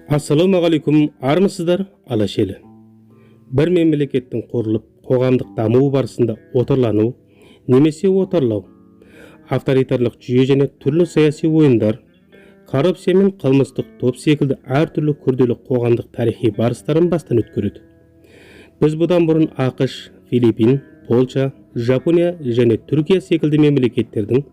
Ассалаумағалейкум, армысыздар, алашелі. Бір мемлекеттің құрылып, қоғамдық дамуы барысында отарлану, немесе отарлау, авторитарлық жүйе және түрлі саяси ойындар, коррупция мен қылмыстық топ секілді әртүрлі күрделі қоғамдық тарихи барыстарын бастан өткереді. Біз бұдан бұрын ақш, Филиппин, Польша, Жапония және Түркия секілді мемлекеттердің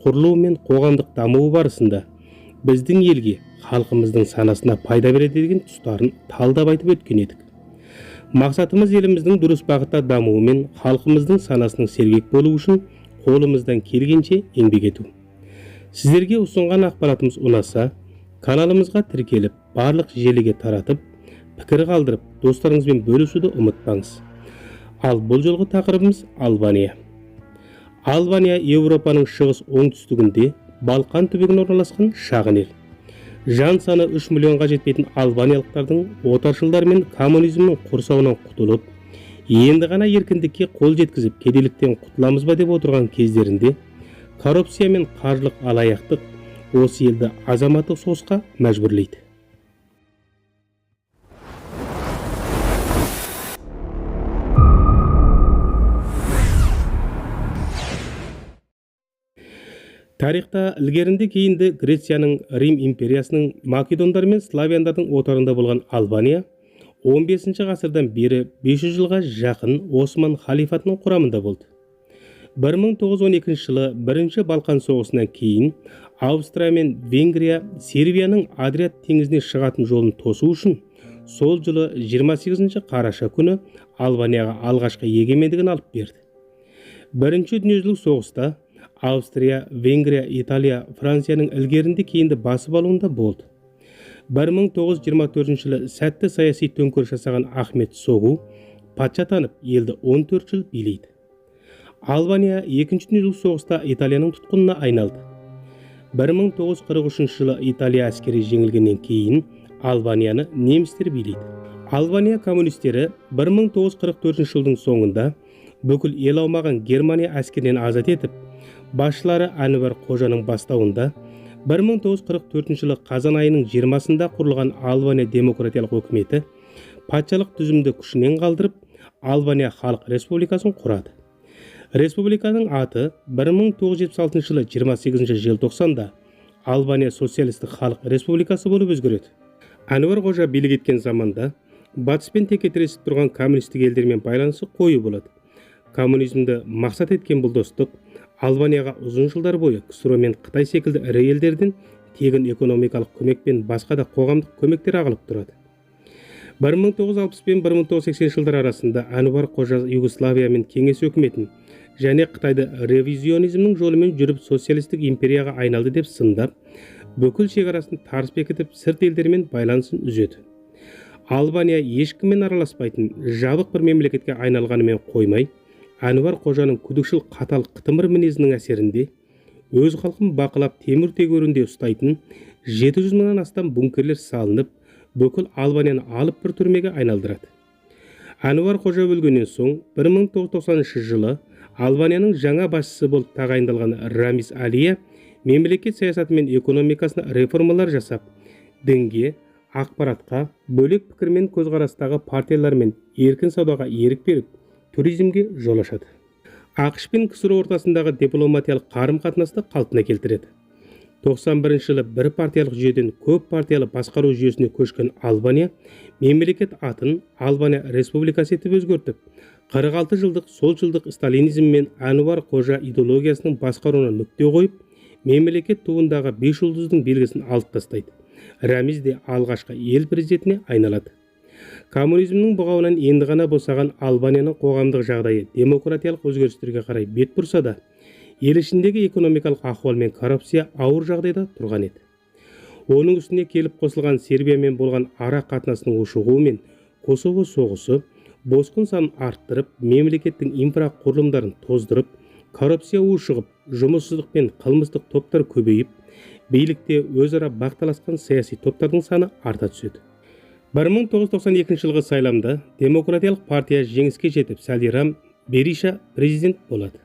құрылуы мен қоғамдық дамуы барысында біздің елге, халқымыздың санасына пайда береді деген тұстарын талдап айтып өткен едік. Мақсатымыз еліміздің дұрыс бағытта дамуы мен халқымыздың санасының сергек болуы үшін қолымыздан келгенше еңбек ету. Сіздерге ұсынған ақпаратымыз ұнаса, каналымызға тіркеліп, барлық желіге таратып, пікір қалдырып, достарыңызбен бөлісуді ұмытпаңыз. Ал бұл жолғы тақырыбымыз Албания. Албания Еуропаның шығыс оңтүстігінде Балқан түбегіне орналасқан шағын ел. Жан саны 3 миллионға жетпейтін албаниялықтардың отаршылдар мен коммунизмнің құрсауынан құтылып, енді ғана еркіндікке қол жеткізіп, кедейліктен құтыламыз ба деп отырған кездерінде, коррупция мен қаржылық алаяқтық осы елді азаматтық соғысқа мәжбүрлейді. Тарихта ілгерінде кейінді Грецияның, Рим империясының, Македондар мен славяндардың отарында болған Албания 15 ғасырдан бері 500 жылға жақын Осман халифатының құрамында болды. 1912 жылы бірінші Балқан соғысынан кейін Австрия мен Венгрия Сербияның Адриат теңізіне шығатын жолын тосу үшін сол жылы 28 қараша күні Албанияға алғашқы егемендігін алып берді. Бірінші дүниежүзілік соғыста Австрия, Венгрия, Италия, Францияның ілгерінде кейінді басып алуында болды. 1924 жылы сәтті саяси төңкеріс жасаған Ахмет Согу патша танып, елді 14 жыл билейді. Албания екінші дүниежүзілік соғыста Италияның тұтқынына айналды. 1943 жылы Италия әскери жеңілгеннен кейін Албанияны немістер билейді. Албания коммунистері 1944 жылдың соңында бүкіл ел аумағын Германия әскерінен азат етіп, басшылары Әнуар Қожаның бастауында 1944 жылы қазан айының 20-сында құрылған Албания демократиялық өкіметі патшалық түзімді күшінен қалдырып, Албания Халық Республикасын құрады. Республиканың аты 1976 жылы 28 желтоқсанда Албания Социалистік Халық Республикасы болып өзгереді. Әнуар Қожа билік еткен заманда батыспен текетіресіп тұрған коммунистік елдермен байланысы қою болады. Коммунизмді мақсат еткен бұл достық Албанияға ұзын жылдар бойы КСР мен Қытай секілді ірі елдерден тегін экономикалық көмек пен басқа да қоғамдық көмектер ағылып тұрады. 1960 пен 1980 жылдар арасында Әнуар Қожа Югославия мен Кеңес өкіметін және Қытайды ревизионизмнің жолымен жүріп социалистік империяға айналды деп сындап, бүкіл шекарасын тарс бекітіп, сырт елдермен байланысын үзеді. Албания ешкіммен араласпайтын жабық бір мемлекетке айналғанымен қоймай, Әнуар Қожаның күдікшіл қатал қытымыр мінезінің әсерінде өз халқын бақылап темір тегеурінде ұстайтын 700 мыңнан астам бункерлер салынып, бүкіл Албанияны алып бір түрмеге айналдырады. Әнуар Қожа өлгеннен соң 1990 жылы Албанияның жаңа басшысы болып тағайындалған Рамис Алия мемлекет саясаты мен экономикасына реформалар жасап, дінге, ақпаратқа, бөлек пікір мен көзқарастағы партиялар мен еркін саудаға ерік беріп, туризмге жол ашады. ақш пен КСР ортасындағы дипломатиялық қарым-қатынасты қалпына келтіреді. 91 жылы бір партиялық жүйеден көп партиялы басқару жүйесіне көшкен Албания мемлекет атын Албания Республикасы етіп өзгертіп, 46 жылдық солшылдық сталинизм мен Әнуар Қожа идеологиясының басқаруына нүкте қойып, мемлекет туындағы 5 жұлдыздың белгісін алып тастайды. Рамиз де алғашқы ел президентіне айналады. Коммунизмнің бұғауынан енді ғана босаған Албанияның қоғамдық жағдайы демократиялық өзгерістерге қарай бет бұрса да, ел ішіндегі экономикалық ахуал мен коррупция ауыр жағдайда тұрған еді. Оның үстіне келіп қосылған Сербиямен болған ара қатынасының ушығуы мен Косово соғысы босқын санын арттырып, мемлекеттің инфрақұрылымдарын тоздырып, коррупция ушығып, жұмыссыздық пен қылмыстық топтар көбейіп, билікте өзара бақталасқан саяси топтардың саны арта түседі. 1992 жылғы сайламда демократиялық партия жеңіске жетіп, Салирам Бериша президент болады.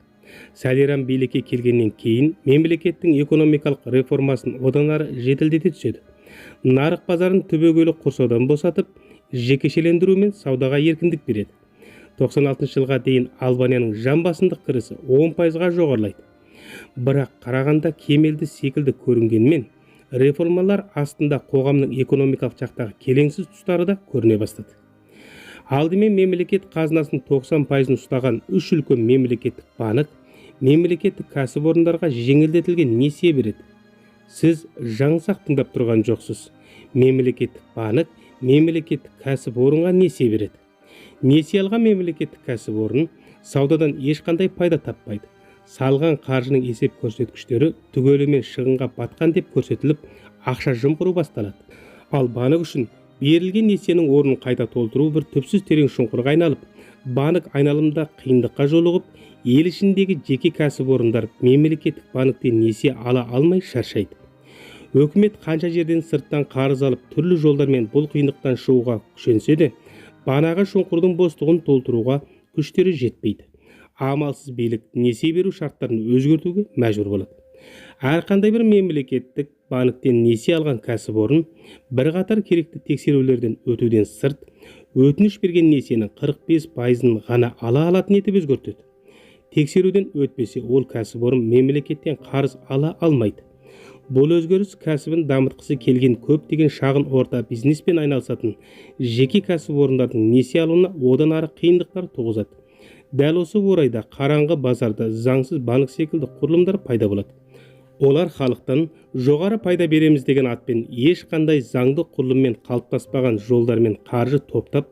Салирам билікке келгеннен кейін мемлекеттің экономикалық реформасын одан ары жетілдете түседі. нарық базарын түбегейлі құрсаудан босатып, жекешелендіру мен саудаға еркіндік береді. 96 жылға дейін Албанияның жан басындық кірісі 10%-ға жоғарылайды. Бірақ қарағанда кемелді секілді көрінгенмен, реформалар астында қоғамның экономикалық жақтағы келеңсіз тұстары да көріне бастады. Алдымен мемлекет қазынасын 90%-ын ұстаған 3 үлкен мемлекеттік банк мемлекеттік кәсіпорындарға жеңілдетілген несие береді. Сіз жаңсақ тыңдап тұрған жоқсыз. Мемлекеттік банк мемлекеттік кәсіпорынға несие береді. Несие алған мемлекеттік кәсіпорын саудадан ешқандай пайда таппайды. Салған қаржының есеп көрсеткіштері түгелімен шығынға батқан деп көрсетіліп, ақша жымқыру басталады. Ал банк үшін берілген несиенің орнын қайта толтыру бір түпсіз терең шұңқырға айналып, банк айналымда қиындыққа жолығып, ел ішіндегі жеке кәсіпорындар мемлекеттік банктен несие ала алмай шаршайды. Өкімет қанша жерден сырттан қарыз алып, түрлі жолдармен бұл қиындықтан шығуға күшенсе де, банағы шұңқырдың бостығын толтыруға күштері жетпейді. Амалсыз билік несие беру шарттарын өзгертуге мәжбүр болады. Әрқандай бір мемлекеттік банктен несие алған кәсіпорын бірқатар керекті тексерулерден өтуден сырт, өтініш берген несиенің 45%-ын ғана ала алатын етіп өзгертеді. Тексеруден өтпесе, ол кәсіпорын мемлекеттен қарыз ала алмайды. Бұл өзгеріс кәсібін дамытқысы келген көптеген шағын орта бизнеспен айналысатын жеке кәсіпорындардың несие алуына одан ары қиындықтар туғызады. Дәл осы орайда қараңғы базарда заңсыз банк секілді құрылымдар пайда болады. Олар халықтан жоғары пайда береміз деген атпен ешқандай заңды құрылыммен қалыптаспаған жолдармен қаржы топтап,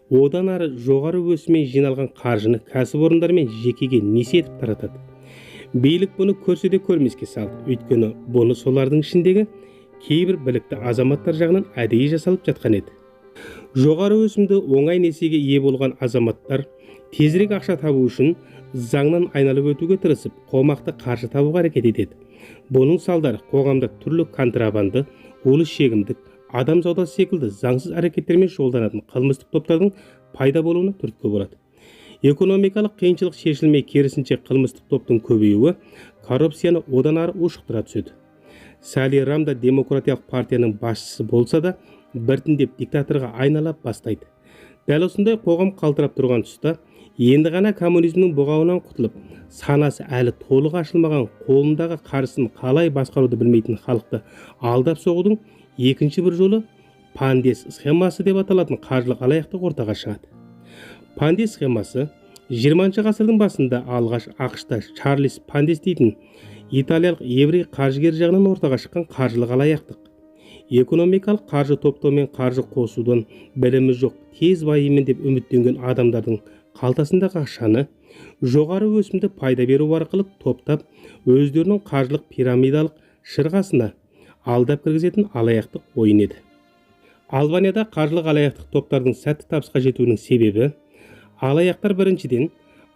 одан ары жоғары өсіммен жиналған қаржыны кәсіпорындар мен жекеге несие етіп таратады. Билік бұны көрсе де көрмеске салды. Өйткені бұны солардың ішіндегі кейбір білікті азаматтар жағынан әдейі жасалып жатқан еді. Жоғары өсімді оңай несиеге ие болған азаматтар тезірек ақша табу үшін заңнан айналып өтуге тырысып, қомақты қаржы табуға әрекет етеді. Бұның салдары қоғамда түрлі контрабанды, улы шегімдік, адам саудасы секілді заңсыз әрекеттермен шұғылданатын қылмыстық топтардың пайда болуына түрткі болады. Экономикалық қиыншылық шешілмей, керісінше қылмыстық топтың көбеюі коррупцияны одан ары ушықтыра түседі. Сали Рамда демократиялық партияның басшысы болса да, біртіндеп диктаторға айнала бастайды. Дәл осындай қоғам қалтырап тұрған тұста, енді ғана коммунизмнің бұғауынан құтылып, санасы әлі толық ашылмаған, қолындағы қаржысын қалай басқаруды білмейтін халықты алдап соғудың екінші бір жолы Пандес схемасы деп аталатын қаржылық алаяқтық ортаға шығады. Пандес схемасы 20 ғасырдың басында алғаш ақш-та Чарльз Пандес дейтін италиялық еврей қаржыгер жағынан ортаға шыққан қаржылық алаяқтық. Экономикалық қаржы топтау мен қаржы қосудан білімі жоқ, тез байимын деп үміттенген адамдардың қалтасындағы ақшаны жоғары өсімді пайда беру арқылы топтап, өздерінің қаржылық пирамидалық шырғасына алдап кіргізетін алаяқтық ойын еді. Албанияда қаржылық алаяқтық топтардың сәтті табысқа жетуінің себебі, алаяқтар біріншіден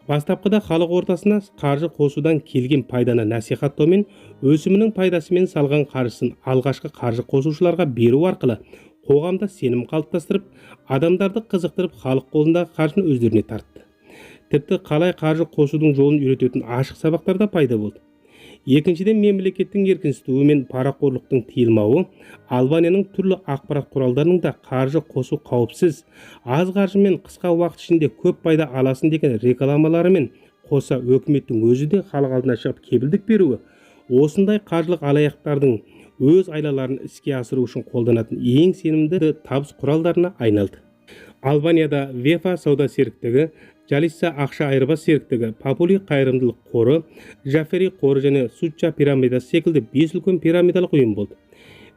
бастапқыда халық ортасына қаржы қосудан келген пайданы насихаттаумен өсімінің пайдасымен салған қаржысын алғашқы қаржы қосушыларға беру арқылы қоғамда сенім қалыптастырып, адамдарды қызықтырып, халық қолындағы қаржыны өздеріне тартты. Тіпті қалай қаржы қосудың жолын үйрететін ашық сабақтар да пайда болды. Екіншіден, мемлекеттің еркінсітуі мен парақорлықтың тыйылмауы Албанияның түрлі ақпарат құралдарының да қаржы қосу қауіпсіз, аз қаржымен қысқа уақыт ішінде көп пайда аласын деген рекламаларымен қоса өкіметтің өзі де халық алдына шығып кепілдік беруі осындай қаржылық алаяқтардың өз айлаларын іске асыру үшін қолданатын ең сенімді табыс құралдарына айналды. Албанияда Вефа сауда серіктігі, Жалисса ақша айырбас серіктігі, Попули қайырымдылық қоры, Жафери қоры және Сучча пирамидасы секілді 5 үлкен пирамидалық ұйым болды.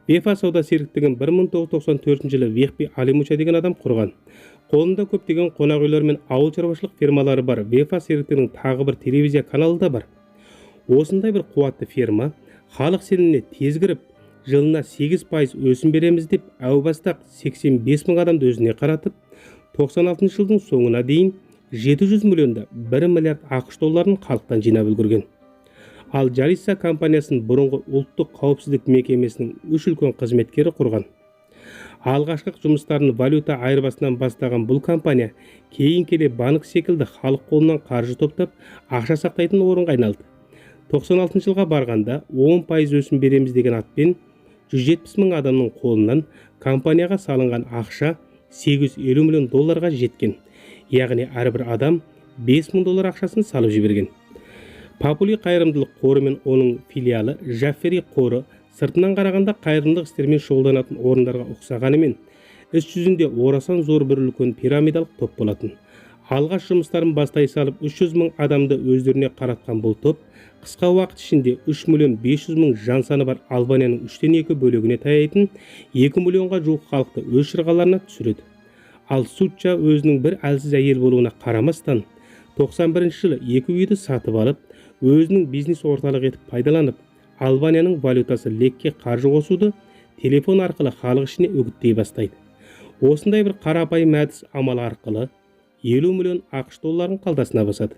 Вефа сауда серіктігін 1994 жылы Вехби Алимуча деген адам құрған. Қолында көптеген қонақ үйлер мен ауыл шаруашылық фермалары бар. Вефа серіктігінің тағы бір телевизия каналы да бар. Осындай бір қуатты ферма халық сеніміне тез кіріп, жылына 8% өсім береміз деп, әу бастақ 85 мың адамды өзіне қаратып, 96 жылдың соңына дейін 700 миллионда 1 миллиард ақш долларын халықтан жинап үлгерген. Ал Жалисса компаниясын бұрынғы ұлттық қауіпсіздік мекемесінің 3 үлкен қызметкері құрған. Алғашқы жұмыстарын валюта айырбасынан бастаған бұл компания кейін келе банк секілді халық қолынан қаржы топтап, ақша сақтайтын орынға айналды. 96 жылға барғанда 10% өсім береміз деген атпен 170 мың адамның қолынан компанияға салынған ақша $850 миллион жеткен. Яғни әрбір адам $5 мың ақшасын салып жіберген. Попули қайырымдылық қоры мен оның филиалы Жаффери қоры сыртынан қарағанда қайырымдылық істермен шұғылданатын орындарға ұқсағанымен, іс жүзінде орасан зор бір үлкен пирамидалық топ болатын. Алғаш жұмыстарын бастай салып 300 мың адамды өздеріне қаратқан бұл топ қысқа уақыт ішінде 3.500.000 жан саны бар Албанияның 3/2 бөлігіне таяйтын 2 миллионға жуық халықты өз шырғаларына түсіреді. Ал Сучча өзінің бір әлсіз әйел болуына қарамастан 91 жылы 2 үйді сатып алып, өзінің бизнес орталық етіп пайдаланып, Албанияның валютасы лекке қаржы қосуды телефон арқылы халық ішіне үгіттей бастайды. Осындай бір қарапайым әдіс амал арқылы 50 миллион ақш долларын қалтасына басады.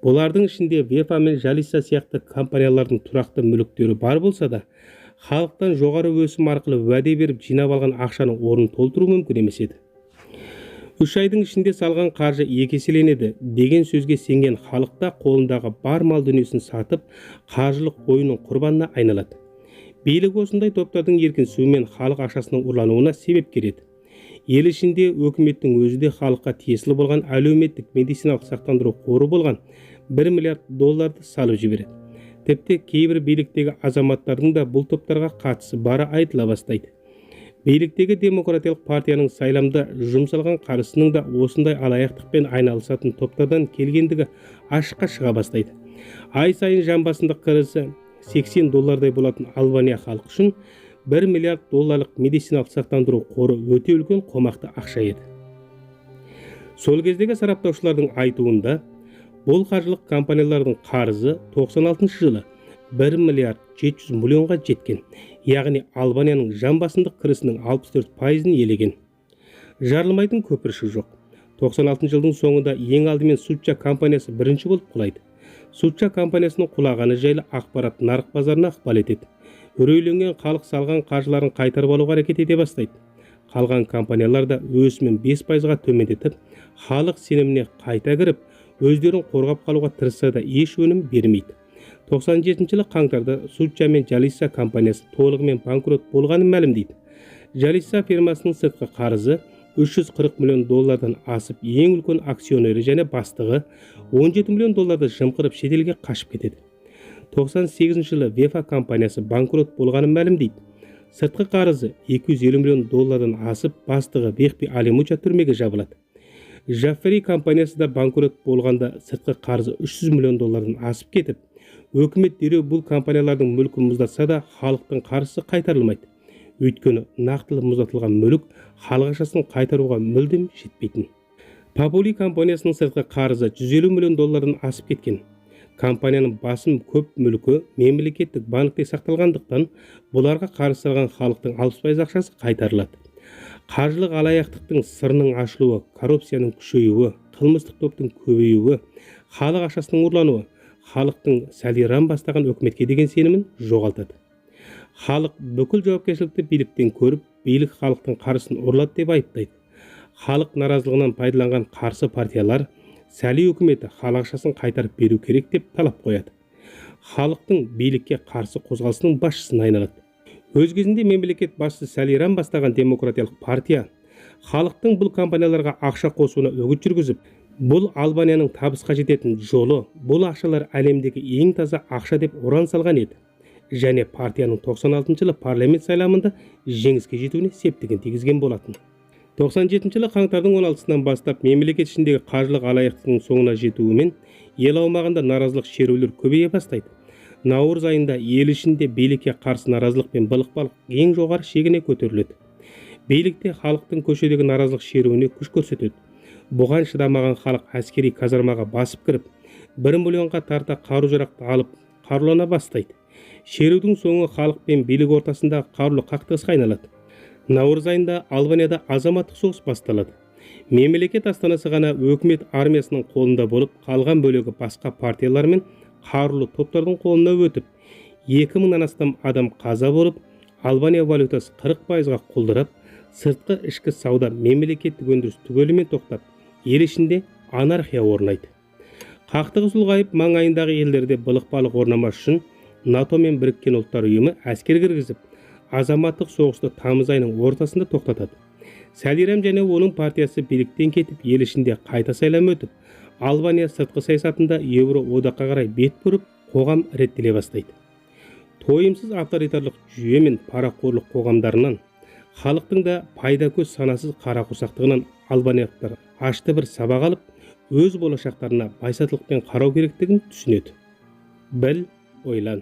Бұлардың ішінде Вефа мен Жалиса сияқты компаниялардың тұрақты мүліктері бар болса да, халықтан жоғары өсім арқылы уәде беріп жинап алған ақшаның орнын толтыру мүмкін емес еді. 3 айдың ішінде салған қаржы 2 еселенеді деген сөзге сенген халықта қолындағы бар мал дүниесін сатып, қаржылық ойынның құрбанына айналады. Билік осындай топтардың еркінсуімен халық ақшасының ұрлануына себеп кереді. Ел ішінде өкіметтің өзі де халыққа тиесілі болған әлеуметтік медициналық сақтандыру қоры болған $1 миллиард салып жібереді. Тіпті кейбір биліктегі азаматтардың да бұл топтарға қатысы бары айтыла бастайды. Биліктегі демократиялық партияның сайламда жұмсалған қаржысының да осындай алаяқтықпен айналысатын топтардан келгендігі ашыққа шыға бастайды. Ай сайын жан басында кірісі $80 болатын Албания халық үшін $1 миллиард медициналық сақтандыру қоры өте үлкен қомақты ақша еді. Сол кездегі сараптаушылардың айтуында, бұл қаржылық компаниялардың қарызы 96 жылы $1 миллиард 700 миллионға жеткен, яғни Албанияның жан басындық кірісінің 64%-ын елеген. Жарылмайтын көпіршік жоқ. 96 жылдың соңында ең алдымен Сучча компаниясы бірінші болып құлайды. Сучча компаниясының құлағаны жайлы ақпарат нарық базарына ықпал етеді. Үрейленген халық салған қаржыларын қайтарып алуға әрекет ете бастайды. Қалған компаниялар да өсімін 5%-ға төмендетіп, халық сеніміне қайта кіріп, өздерін қорғап қалуға тырысса да еш өнім бермейді. 97 жылы қаңтарда Сучча мен Жалиса компаниясы толығымен банкрот болғанын мәлімдейді. Жалиса фирмасының сыртқы қарызы $340 миллион асып, ең үлкен акционері және бастығы $17 миллион жымқырып шетелге қашып кетеді. 98 жылы Вефа компаниясы банкрот болғанын мәлімдейді. Сыртқы қарызы $250 миллион асып, бастығы Вехпи Алимуча түрмеге жабылады. Жаффери компаниясы да банкрот болғанда сыртқы қарызы $300 миллион асып кетіп, өкімет дереу бұл компаниялардың мүлкін мұздатса да халықтың қарызы қайтарылмайды. Өйткені нақтылы мұздатылған мүлік халық ақшасын қайтаруға мүлдем жетпейтін. Попули компаниясының сыртқы қарызы $150 миллион асып кеткен. Компанияның басым көп мүлкі мемлекеттік банкте сақталғандықтан, бұларға қарыз салған халықтың 60% ақшасы қайтарылады. Қаржылық алаяқтықтың сырының ашылуы, коррупцияның күшеюі, қылмыстық топтың көбеюі, халық ақшасының ұрлануы, халықтың сәлиран бастаған өкіметке деген сенімін жоғалтады. Халық бүкіл жауапкершілікті биліктен көріп, билік халықтың қаржысын ұрлады деп айыптайды. Халық наразылығынан пайдаланған қарсы партиялар сәли өкіметі халық ақшасын қайтарып беру керек деп талап қояды. Халықтың билікке қарсы қозғалысының басшысына айналады. Өз кезінде мемлекет басшысы Сәлиран бастаған демократиялық партия халықтың бұл компанияларға ақша қосуына үгіт жүргізіп, бұл Албанияның табысқа жететін жолы, бұл ақшалар әлемдегі ең таза ақша деп ұран салған еді. Және партияның 96 жылы парламент сайламында жеңіске жетуіне септігін тигізген болатын. 97 жылы қаңтардың 16-сынан бастап мемлекет ішіндегі қаржылық алаяқтықтың соңына жетуімен ел аумағында наразылық шерулер көбейе бастайды. Наурыз айында ел ішінде билікке қарсы наразылық пен былық-балық ең жоғары шегіне көтеріледі. Билікте халықтың көшедегі наразылық шеруіне күш көрсетеді. Бұған шыдамаған халық әскери казармаға басып кіріп, 1 миллионға тарта қару-жарақты алып қарулана бастайды. Шерудің соңы халық пен билік ортасында қарулы қақтығысқа айналады. Наурыз айында Албанияда азаматтық соғыс басталады. Мемлекет астанасы ғана өкімет армиясының қолында болып, қалған бөлігі басқа партиялар мен қарулы топтардың қолына өтіп, 2000-нан астам адам қаза болып, Албания валютасы 40%-ға құлдырап, сыртқы ішкі сауда мемлекеттік өндіріс түгелімен тоқтап, ел ішінде анархия орнайды. Қақтығыс ұлғайып, маңайындағы елдерде былық-балық орнамас үшін НАТО мен Біріккен ұлттар ұйымы әскер кіргізіп, азаматтық соғысты тамыз айының ортасында тоқтатады. Сәлирам және оның партиясы биліктен кетіп, ел ішінде қайта сайлам өтіп, Албания сыртқы саясатында Еуроодаққа қарай бет бұрып, қоғам реттеле бастайды. Тойымсыз авторитарлық жүйе мен парақорлық қоғамдарынан, халықтың да пайда көз санасыз қарақұрсақтығынан албаниялықтар ашты бір сабақ алып, өз болашақтарына байсатылықпен қарау керектігін түсінеді. Біл, ойлан.